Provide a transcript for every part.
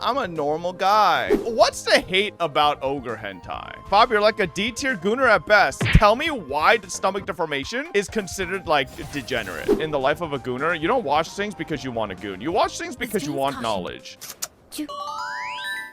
I'm a normal guy. What's the hate about ogre hentai? Bob, you're like a D-tier gooner at best. Tell me why the stomach deformation is considered like degenerate in the life of a gooner. You don't watch things because you want to goon. You watch things because you want knowledge.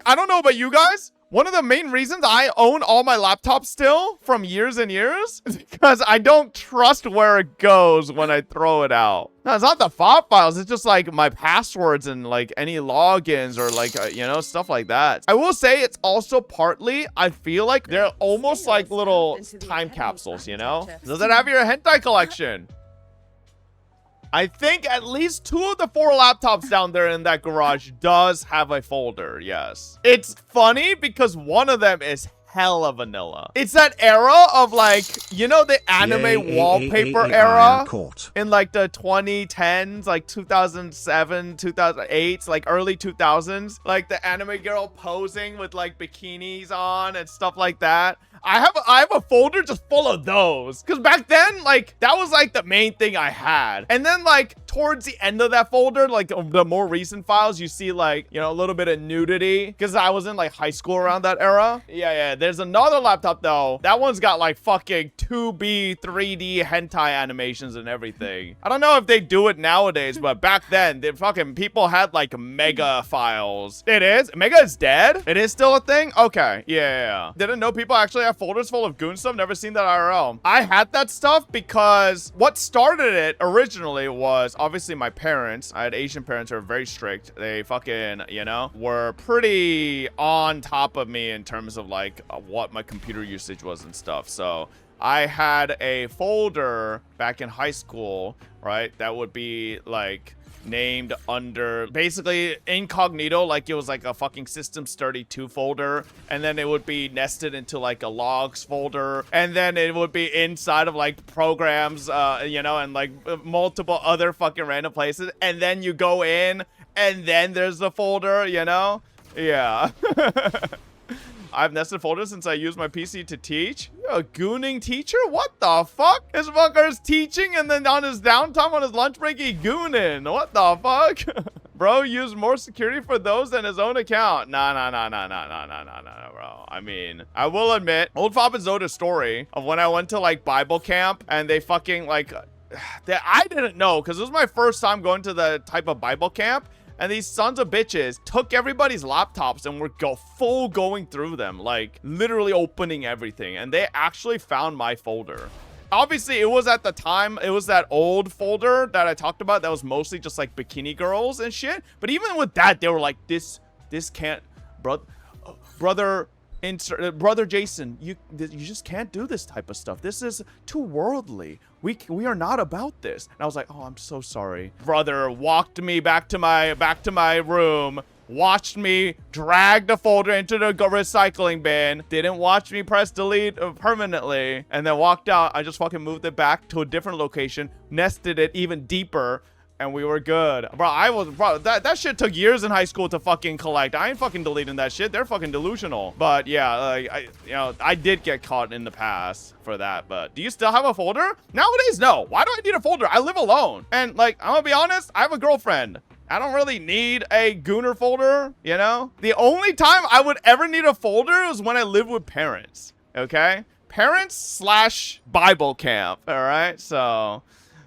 I don't know about you guys. One of the main reasons I own all my laptops still from years and years is because I don't trust where it goes when I throw it out. No, it's not the FOB files. It's just like my passwords and like any logins or like, you know, stuff like that. I will say it's also partly, I feel like they're almost like little time capsules, you know? Does it have your hentai collection? I think at least 2 of the 4 laptops down there in that garage does have a folder, yes. It's funny because one of them is hella vanilla. It's that era of like, you know, the anime wallpaper era in like the 2010s, like 2007, 2008, like early 2000s. Like the anime girl posing with like bikinis on and stuff like that. I have a folder just full of those because back then, like, that was like the main thing I had. And then like towards the end of that folder, like the more recent files, you see like, you know, a little bit of nudity because I was in like high school around that era. Yeah. There's another laptop though. That one's got like fucking 2B 3D hentai animations and everything. I don't know if they do it nowadays, but back then, the fucking people had like mega files. It is? Mega is dead? It is still a thing? Okay. Yeah. Didn't know people actually have folders full of goon stuff. Never seen that IRL. I had that stuff because what started it originally was obviously my parents. I had Asian parents who are very strict. They fucking, you know, were pretty on top of me in terms of like what my computer usage was and stuff. So I had a folder back in high school, right? That would be like named under basically incognito, like it was like a fucking Systems 32 folder, and then it would be nested into like a logs folder, and then it would be inside of like programs, you know, and like multiple other fucking random places, and then you go in and then there's the folder, you know. Yeah. I've nested folders since I used my PC to teach. You're a gooning teacher? What the fuck? This fucker's teaching and then on his downtime, on his lunch break, he gooning. What the fuck? Bro used more security for those than his own account. Nah, bro. I mean, I will admit, old Fob and Zoda's story of when I went to like Bible camp and they fucking like, I didn't know because it was my first time going to the type of Bible camp. And these sons of bitches took everybody's laptops and were full going through them, like literally opening everything. And they actually found my folder. Obviously, it was at the time, it was that old folder that I talked about that was mostly just like bikini girls and shit. But even with that, they were like, this can't, brother Jason, you just can't do this type of stuff. This is too worldly. We are not about this. And I was like, oh, I'm so sorry. Brother walked me back to my room, watched me drag the folder into the recycling bin, didn't watch me press delete permanently, and then walked out. I just fucking moved it back to a different location, nested it even deeper, and we were good. Bro, that shit took years in high school to fucking collect. I ain't fucking deleting that shit. They're fucking delusional. But yeah, like I did get caught in the past for that. But do you still have a folder? Nowadays, no. Why do I need a folder? I live alone. And like, I'm gonna be honest, I have a girlfriend. I don't really need a gooner folder, you know? The only time I would ever need a folder is when I live with parents, okay? Parents / Bible camp, all right? So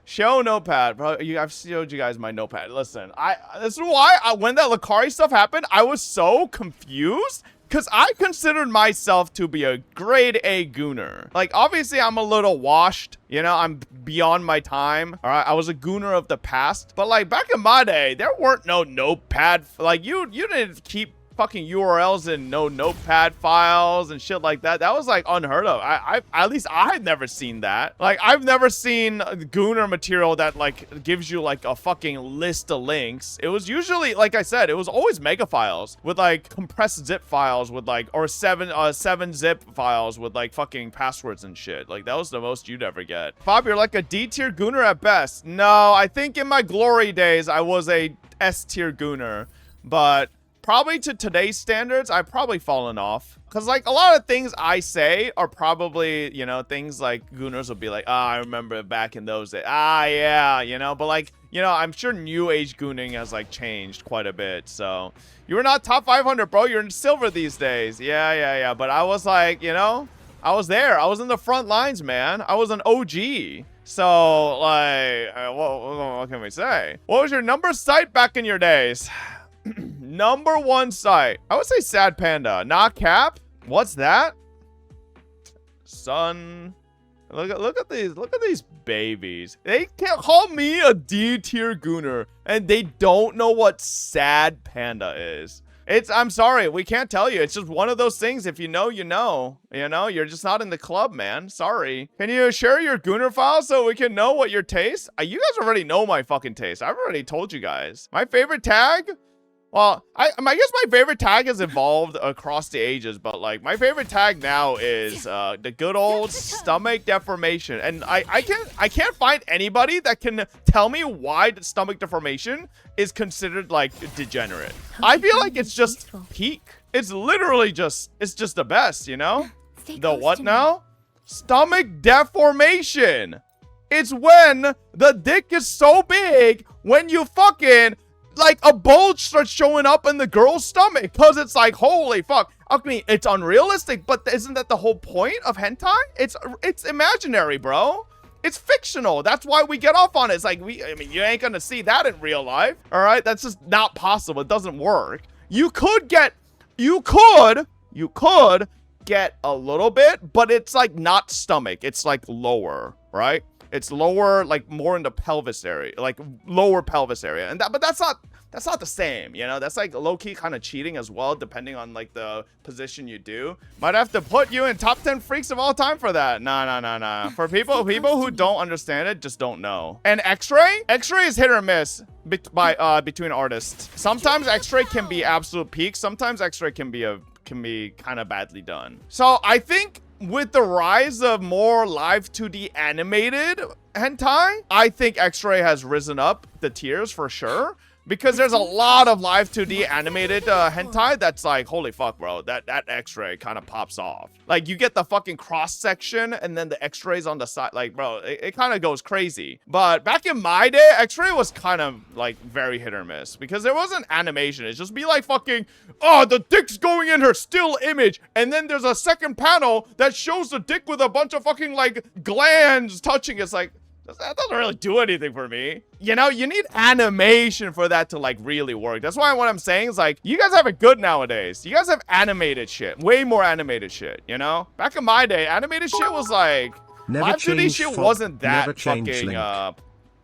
show notepad, bro. I've showed you guys my notepad. Listen, this is why when that Lakari stuff happened, I was so confused because I considered myself to be a grade A gooner. Like, obviously, I'm a little washed. You know, I'm beyond my time. All right, I was a gooner of the past. But, like, back in my day, there weren't no notepad. Like, you didn't keep fucking URLs and no notepad files and shit like that. That was like unheard of. At least I had never seen that. Like, I've never seen gooner material that like gives you like a fucking list of links. It was usually, like I said, it was always mega files with like compressed zip files with like, or seven zip files with like fucking passwords and shit. Like, that was the most you'd ever get. Bob, you're like a D tier gooner at best. No, I think in my glory days I was a S tier gooner, but probably to today's standards, I've probably fallen off. Because, like, a lot of things I say are probably, you know, things like gooners will be like, I remember back in those days. Yeah, you know. But, like, you know, I'm sure new age gooning has like changed quite a bit. So you were not top 500, bro. You're in silver these days. Yeah. But I was like, you know, I was there. I was in the front lines, man. I was an OG. So like, what can we say? What was your number site back in your days? Number 1 site. I would say Sad Panda. Not cap. What's that? Son. Look at these babies. They can't call me a D tier gooner, and they don't know what Sad Panda is. I'm sorry, we can't tell you. It's just one of those things. If you know, you know. You know, you're just not in the club, man. Sorry. Can you share your gooner file so we can know what your taste? You guys already know my fucking taste. I've already told you guys. My favorite tag? Well, I guess my favorite tag has evolved across the ages, but like my favorite tag now is the good old stomach deformation. And I can't find anybody that can tell me why the stomach deformation is considered like degenerate. I feel like it's just peak. It's literally just the best, you know? The what now? Stomach deformation. It's when the dick is so big when you fucking like a bulge starts showing up in the girl's stomach, because it's like, holy fuck. I mean, it's unrealistic, but isn't that the whole point of hentai? It's imaginary, bro. It's fictional. That's why we get off on it. It's like, I mean, you ain't gonna see that in real life. All right, that's just not possible. It doesn't work. You could get a little bit, but it's like not stomach. It's like lower, right? It's lower, like more in the pelvis area, like lower pelvis area. And but that's not the same, you know? That's like low-key kind of cheating as well, depending on like the position you do. Might have to put you in top 10 freaks of all time for that. Nah. For people who don't understand it, just don't know. And X-ray is hit or miss between artists. Sometimes X-ray can be absolute peak. Sometimes X-ray can be kind of badly done. So I think with the rise of more live 2D animated hentai, I think X-ray has risen up the tiers for sure. Because there's a lot of live 2D animated hentai that's like, holy fuck, bro, that X-ray kind of pops off. Like, you get the fucking cross-section and then the X-rays on the side. Like, bro, it kind of goes crazy. But back in my day, X-ray was kind of, like, very hit or miss. Because there wasn't animation. It'd just be like fucking, oh, the dick's going in her still image. And then there's a second panel that shows the dick with a bunch of fucking, like, glands touching. It's like, that doesn't really do anything for me. You know, you need animation for that to like really work. That's why what I'm saying is like, you guys have it good nowadays. You guys have animated shit, way more animated shit, you know? Back in my day, animated shit was like, live 2D shit wasn't that fucking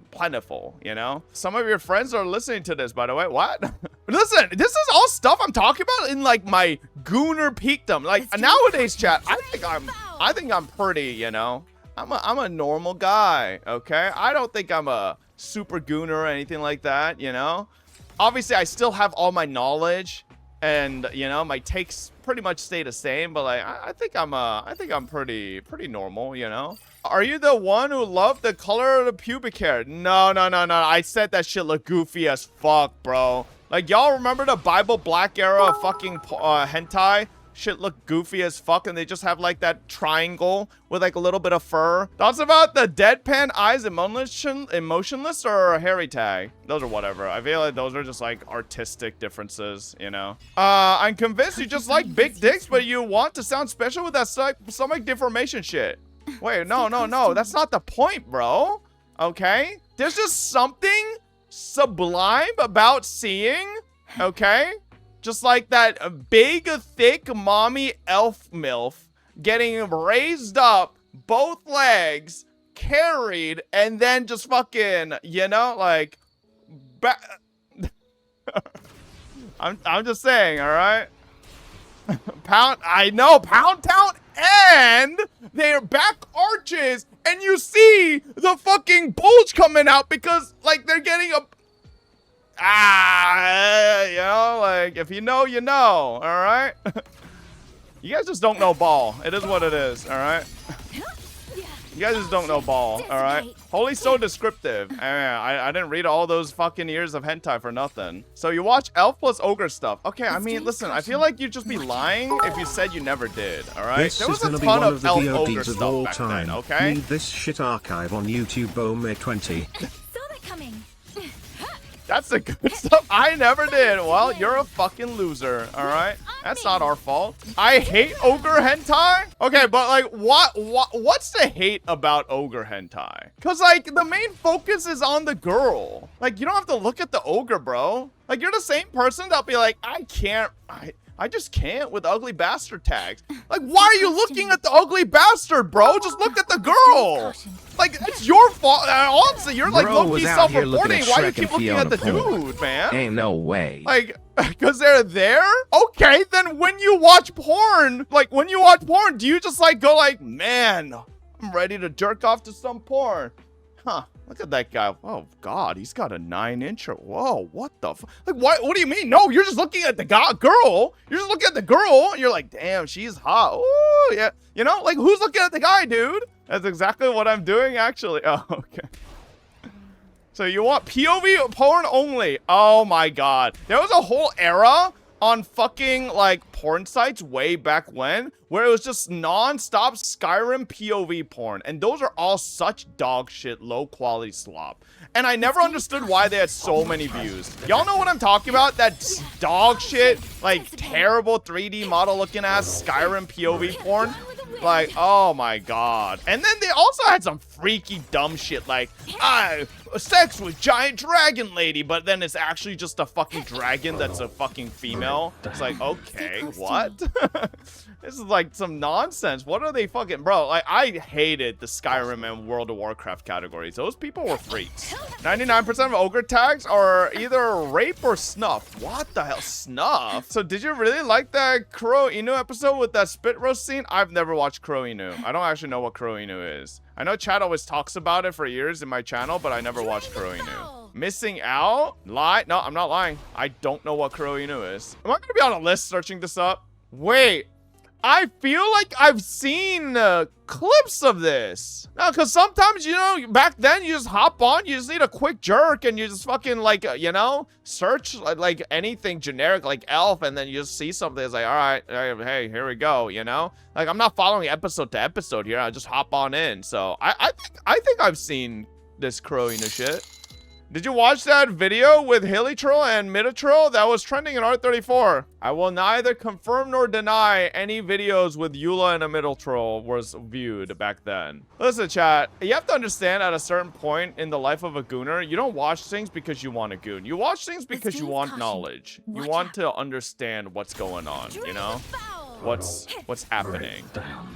plentiful, you know? Some of your friends are listening to this, by the way. What? Listen, this is all stuff I'm talking about in like my gooner peakdom. Like nowadays, chat, I think I'm pretty, you know? I'm a normal guy, okay? I don't think I'm a super gooner or anything like that, you know? Obviously, I still have all my knowledge, and you know, my takes pretty much stay the same. But like, I think I'm pretty normal, you know? Are you the one who loved the color of the pubic hair? No. I said that shit looked goofy as fuck, bro. Like, y'all remember the Bible Black era fucking hentai? Shit look goofy as fuck, and they just have like that triangle with like a little bit of fur. Thoughts about the deadpan eyes emotionless or hairy tag? Those are whatever. I feel like those are just like artistic differences, you know? I'm convinced you just like big dicks, but you want to sound special with that stomach deformation shit. Wait, no. That's not the point, bro. Okay? There's just something sublime about seeing, okay? Just like that big, thick, mommy elf MILF getting raised up, both legs, carried, and then just fucking, you know, like, I'm just saying, all right? Pound town, and their back arches, and you see the fucking bulge coming out because, like, they're getting a... you know, like, if you know, you know, all right? You guys just don't know ball. It is what it is, all right? You guys just don't know ball, all right? Holy so descriptive. I didn't read all those fucking years of hentai for nothing. So you watch elf plus ogre stuff. Okay, I mean, listen, I feel like you'd just be lying if you said you never did, all right? This there was is a ton of the elf VODs ogre of stuff all back time. then, okay? Need this shit archive on YouTube, May 20. Saw that coming. That's the good stuff. I never did. Well, you're a fucking loser. All right. That's not our fault. I hate ogre hentai. Okay, but like, what's the hate about ogre hentai? Cause like the main focus is on the girl. Like you don't have to look at the ogre, bro. Like you're the same person that'll be like, I just can't with ugly bastard tags. Like, why are you looking at the ugly bastard, bro? Just look at the girl. Like, it's your fault. Honestly, you're like low-key self-reporting. Why do you keep looking at the dude, man? Ain't no way. Like, because they're there? Okay, then when you watch porn, do you just like go like, man, I'm ready to jerk off to some porn? Huh. Look at that guy. Oh, God. He's got a 9-incher. Whoa. What the fuck? Like, what do you mean? No, you're just looking at the girl. You're just looking at the girl. And you're like, damn, she's hot. Ooh, yeah. You know, like, who's looking at the guy, dude? That's exactly what I'm doing, actually. Oh, okay. So you want POV porn only. Oh, my God. There was a whole era on fucking like porn sites way back when where it was just non-stop Skyrim POV porn, and those are all such dog shit low quality slop, and I never understood why they had so many views. Y'all know what I'm talking about? That dog shit, like terrible 3D model looking ass Skyrim POV porn. Like, oh my God. And then they also had some freaky dumb shit like, sex with giant dragon lady, but then it's actually just a fucking dragon that's a fucking female. It's like, okay, what? This is like some nonsense. What are they fucking, bro? Like, I hated the Skyrim and World of Warcraft categories. Those people were freaks. 99% of ogre tags are either rape or snuff. What the hell, snuff? So did you really like that Kuro Inu episode with that spit roast scene? I've never watched Kuro Inu. I don't actually know what Kuro Inu is. I know Chad always talks about it for years in my channel, but I never watched Kuro Inu. Missing out? Lie? No, I'm not lying. I don't know what Kuro Inu is. Am I gonna be on a list searching this up? Wait. I feel like I've seen clips of this. No, because sometimes, you know, back then you just hop on, you just need a quick jerk, and you just fucking, like, you know, search, like, anything generic, like elf, and then you just see something. It's like, all right, hey, here we go, you know? Like, I'm not following episode to episode here. I just hop on in. So, I think I've seen this Kuro Inu shit. Did you watch that video with Hilitroll and Midatroll that was trending in R34? I will neither confirm nor deny any videos with Eula and a Midatroll was viewed back then. Listen, chat, you have to understand at a certain point in the life of a gooner, you don't watch things because you want to goon. You watch things because you want knowledge. You want to understand what's going on, you know? What's happening.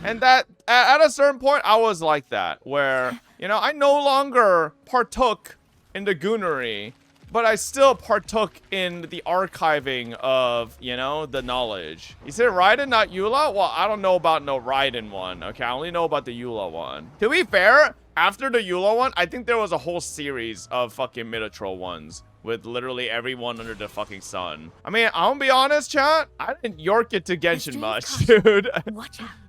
And that, at a certain point, I was like that, where, you know, I no longer partook in the goonery, but I still partook in the archiving of, you know, the knowledge. You said Raiden, not Eula? Well, I don't know about no Raiden one. Okay, I only know about the Eula one. To be fair, after the Eula one, I think there was a whole series of fucking Midatroll ones with literally everyone under the fucking sun. I mean, I'm gonna be honest, chat. I didn't york it to Genshin much, dude.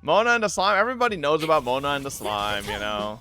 Mona and the slime. Everybody knows about Mona and the slime, you know.